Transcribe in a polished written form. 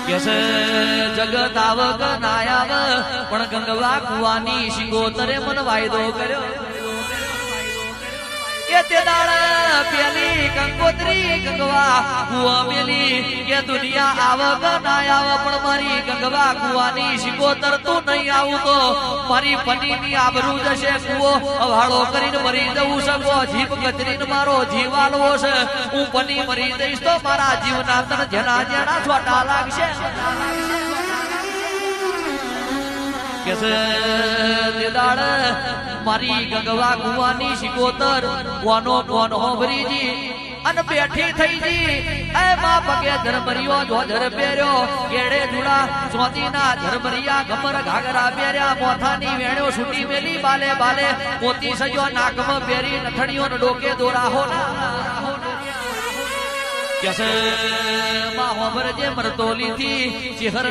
કેસે જગત આવક ના આવ પણ ગંગવા કુવાની શિંગોતરે મન વાયદો કર્યો કે તે દાડા પેલી કંકોત્રી ગંગવા કુવા મેલી કે દુનિયા આવક ના આવ પણ મારી ગંગવા કુવાની શિંગોતર તું નહીં આવું તો મારી પત્નીની આબરૂ જશે કુવો અવાળો કરીને મરી જવું શકો જીભ કચરીને મારો જીવ આલવો છે હું પની મરી જઈશ તો મારા જીવના તન જેના જેના છોટા લાગશે કેસે દેદાડ મારી ગંગવા કુવાની શિકોતર કોનો કોનો ભરીજી અન બેઠી થઈ જી એ માં પગે ધર્મરિયો જોધર પહેર્યો કેડે ધુડા સોતીના ધર્મરિયા ગમર ઘાઘરા પહેર્યા મોથાની વેણ્યો છૂટી મેલી બાલે બાલે મોતી સજો નાકમાં પહેરી નથણીઓ ડોકે દોરાહો કેસે માં હોબર જે મરતોલી થી ચિહર